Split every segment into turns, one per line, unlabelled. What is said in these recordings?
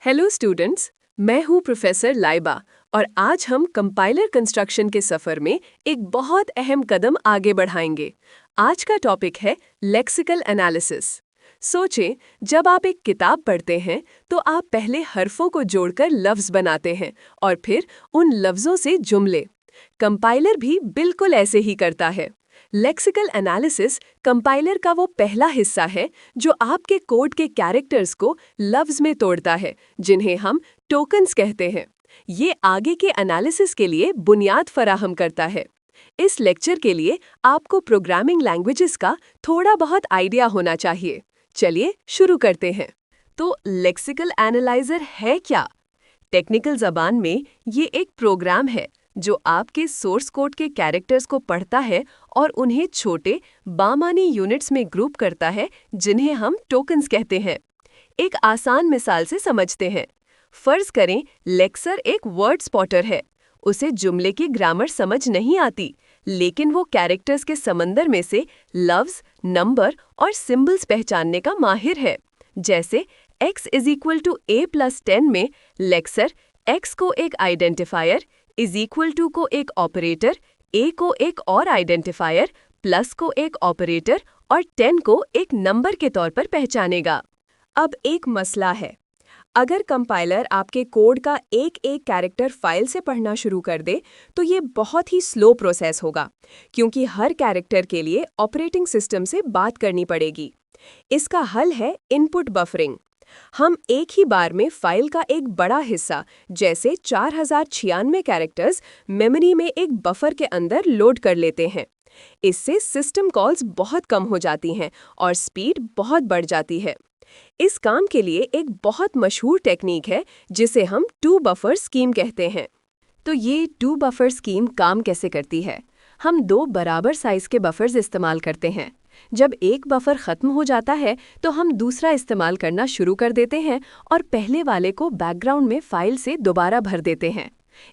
Hello students, मैं हूं professor Laiba और आज हम कंपाइलर कंस्ट्रक्शन के सफ़र में एक बहुत अहम कदम आगे बढ़ाएंगे। आज का टॉपिक है लेक्सिकल एनालिसिस। सोचें, जब आप एक किताब पढ़ते हैं तो आप पहले हरफों को जोड़कर लफ्ज़ बनाते हैं और फिर उन लफ्ज़ों से जुमले। कंपाइलर भी बिल्कुल ऐसे ही करता है। लेक्सिकल एनालिसिस कंपाइलर का वो पहला हिस्सा है जो आपके कोड के कैरेक्टर्स को लफ्ज़ में तोड़ता है, जिन्हें हम टोकन्स कहते हैं। ये आगे के एनालिसिस के लिए बुनियाद फराहम करता है। इस लेक्चर के लिए आपको प्रोग्रामिंग लैंग्वेजेस का थोड़ा बहुत आइडिया होना चाहिए। चलिए शुरू करते हैं। तो लेक्सिकल एनालाइजर है क्या? टेक्निकल ज़बान में ये एक प्रोग्राम है जो आपके सोर्स कोड के कैरेक्टर्स को पढ़ता है और उन्हें छोटे बामानी यूनिट्स में ग्रुप करता है, जिन्हें हम टोकन्स कहते हैं। एक आसान मिसाल से समझते हैं। फर्ज करें लेक्सर एक वर्ड स्पॉटर है। उसे जुमले की ग्रामर समझ नहीं आती, लेकिन वो कैरेक्टर्स के समंदर में से लफ्ज़, नंबर और सिंबल्स पहचानने का माहिर है। जैसे x = a+10 में लेक्सर x को एक आइडेंटिफायर, = को एक ऑपरेटर, a को एक और आइडेंटिफायर, प्लस को एक ऑपरेटर और 10 को एक नंबर के तौर पर पहचानेगा। अब एक मसला है। अगर कंपाइलर आपके कोड का एक एक कैरेक्टर फाइल से पढ़ना शुरू कर दे तो ये बहुत ही स्लो प्रोसेस होगा, क्योंकि हर कैरेक्टर के लिए ऑपरेटिंग सिस्टम से बात करनी पड़ेगी। इसका हल है इनपुट बफरिंग। हम एक ही बार में फाइल का एक बड़ा हिस्सा, जैसे 4096 कैरेक्टर्स, मेमोरी में एक बफर के अंदर लोड कर लेते हैं। इससे सिस्टम कॉल्स बहुत कम हो जाती हैं और स्पीड बहुत बढ़ जाती है। इस काम के लिए एक बहुत मशहूर टेक्निक है जिसे हम टू बफर स्कीम कहते हैं। तो ये टू बफर स्कीम काम कैसे करती है? हम दो बराबर साइज के बफर्स इस्तेमाल करते हैं। जब एक बफर खत्म हो जाता है तो हम दूसरा इस्तेमाल करना शुरू कर देते हैं और पहले वाले को बैकग्राउंड में फाइल से दोबारा भर देते हैं।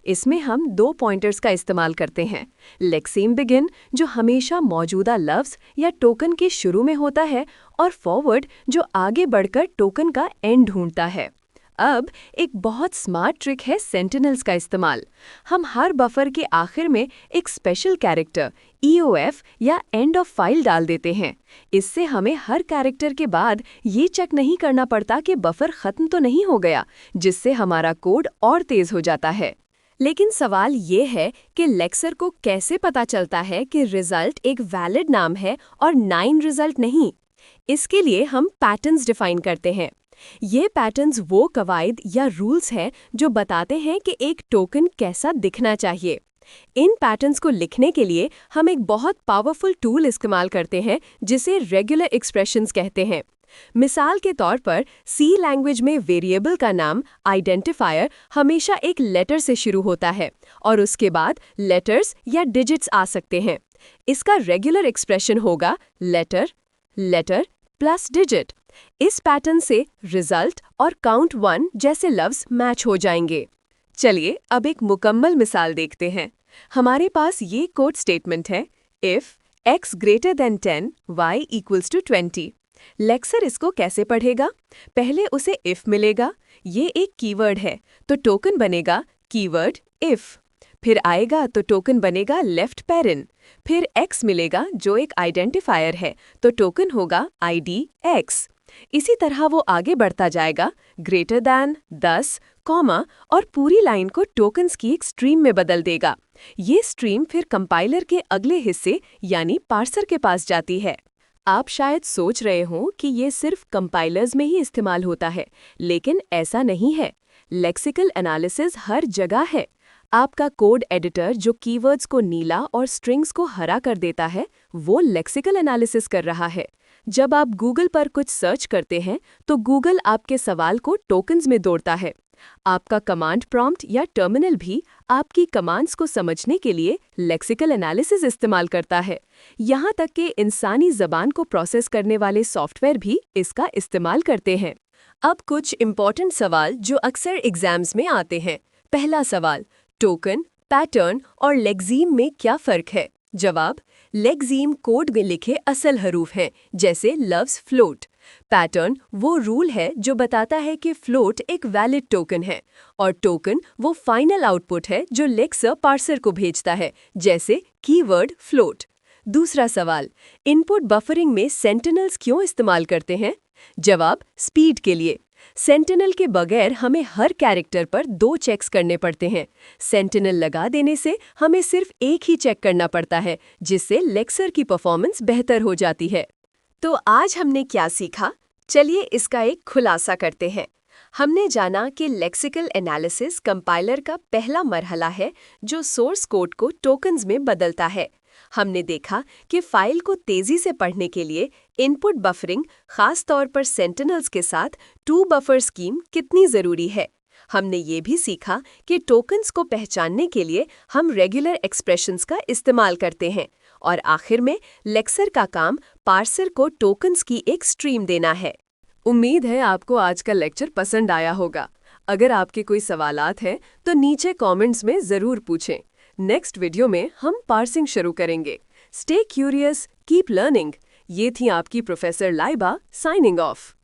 इसमें हम दो पॉइंटर्स का इस्तेमाल करते हैं। लेक्सीम बिगिन, जो हमेशा मौजूदा लफ्ज़ या टोकन के शुरू में होता है, और फॉरवर्ड, जो आगे बढ़कर टोकन का एंड ढूंढता है। अब एक बहुत स्मार्ट ट्रिक है सेंटिनल्स का इस्तेमाल। हम हर बफर के आखिर में एक स्पेशल कैरेक्टर EOF या एंड ऑफ फाइल डाल देते हैं। इससे हमें हर कैरेक्टर के बाद ये चेक नहीं करना पड़ता कि बफर खत्म तो नहीं हो गया, जिससे हमारा कोड और तेज हो जाता है। लेकिन सवाल ये है कि लेक्सर को कैसे पता चलता है कि रिजल्ट एक वैलिड नाम है और 9 रिजल्ट नहीं? इसके लिए हम पैटर्न्स डिफाइन करते हैं। ये पैटर्न्स वो कवायद या रूल्स हैं जो बताते हैं कि एक टोकन कैसा दिखना चाहिए। इन पैटर्न्स को लिखने के लिए हम एक बहुत पावरफुल टूल इस्तेमाल करते हैं जिसे रेगुलर एक्सप्रेशंस कहते हैं। मिसाल के तौर पर सी लैंग्वेज में वेरिएबल का नाम आइडेंटिफायर हमेशा एक लेटर से शुरू होता है और उसके बाद लेटर्स या डिजिट्स आ सकते हैं। इसका रेगुलर एक्सप्रेशन होगा लेटर, लेटर प्लस डिजिट। इस पैटर्न से रिजल्ट और काउंट 1 जैसे लफ्ज़ मैच हो जाएंगे। चलिए अब एक मुकम्मल मिसाल देखते हैं। हमारे पास ये कोड स्टेटमेंट है, इफ़ x > 10 y = 20। लेक्सर इसको कैसे पढ़ेगा? पहले उसे इफ़ मिलेगा, ये एक कीवर्ड है तो टोकन बनेगा कीवर्ड इफ़। फिर आएगा तो टोकन बनेगा लेफ्ट पैरेंट। फिर x मिलेगा जो एक आइडेंटिफायर है तो टोकन होगा ID x। इसी तरह वो आगे बढ़ता जाएगा, ग्रेटर दैन 10, कॉमा, और पूरी लाइन को टोकन्स की एक स्ट्रीम में बदल देगा। ये स्ट्रीम फिर कंपाइलर के अगले हिस्से यानी पार्सर के पास जाती है। आप शायद सोच रहे हों कि ये सिर्फ कंपाइलर्स में ही इस्तेमाल होता है, लेकिन ऐसा नहीं है। लेक्सिकल एनालिसिस हर जगह है। आपका कोड एडिटर जो कीवर्ड्स को नीला और स्ट्रिंग्स को हरा कर देता है, वो लेक्सिकल एनालिसिस कर रहा है। जब आप गूगल पर कुछ सर्च करते हैं तो गूगल आपके सवाल को टोकन्स में तोड़ता है। आपका कमांड प्रॉम्प्ट या टर्मिनल भी आपकी कमांड्स को समझने के लिए लेक्सिकल एनालिसिस इस्तेमाल करता है। यहाँ तक कि इंसानी ज़बान को प्रोसेस करने वाले सॉफ्टवेयर भी इसका इस्तेमाल करते हैं। अब कुछ इम्पॉर्टेंट सवाल जो अक्सर एग्जाम्स में आते हैं। पहला सवाल, टोकन, पैटर्न और लेक्सीम में क्या फ़र्क है? जवाब, लेक्सीम कोड में लिखे असल हरूफ हैं, जैसे लफ्ज़ फ्लोट। पैटर्न वो रूल है जो बताता है कि फ्लोट एक वैलिड टोकन है और टोकन वो फाइनल आउटपुट है जो लेक्सर पार्सर को भेजता है, जैसे कीवर्ड फ्लोट। दूसरा सवाल, इनपुट बफरिंग में सेंटिनल्स क्यों इस्तेमाल करते हैं? जवाब, स्पीड के लिए। सेंटिनल के बगैर हमें हर कैरेक्टर पर 2 चेक्स करने पड़ते हैं। सेंटिनल लगा देने से हमें सिर्फ एक ही चेक करना पड़ता है, जिससे लेक्सर की परफॉर्मेंस बेहतर हो जाती है। तो आज हमने क्या सीखा? चलिए इसका एक खुलासा करते हैं। हमने जाना कि लेक्सिकल एनालिसिस कंपाइलर का पहला मरहला है जो सोर्स कोड को टोकन्स में बदलता है। हमने देखा कि फाइल को तेजी से पढ़ने के लिए इनपुट बफरिंग, खास तौर पर सेंटिनल्स के साथ 2 बफर स्कीम कितनी ज़रूरी है। हमने ये भी सीखा कि टोकन्स को पहचानने के लिए हम रेगुलर एक्सप्रेशंस का इस्तेमाल करते हैं और आखिर में लेक्सर का काम पार्सर को टोकन्स की एक स्ट्रीम देना है। उम्मीद है आपको आज का लेक्चर पसंद आया होगा। अगर आपके कोई सवालात हैं तो नीचे कमेंट्स में ज़रूर पूछें। नेक्स्ट वीडियो में हम पार्सिंग शुरू करेंगे। Stay curious, keep learning. ये थी आपकी प्रोफेसर लाइबा साइनिंग ऑफ।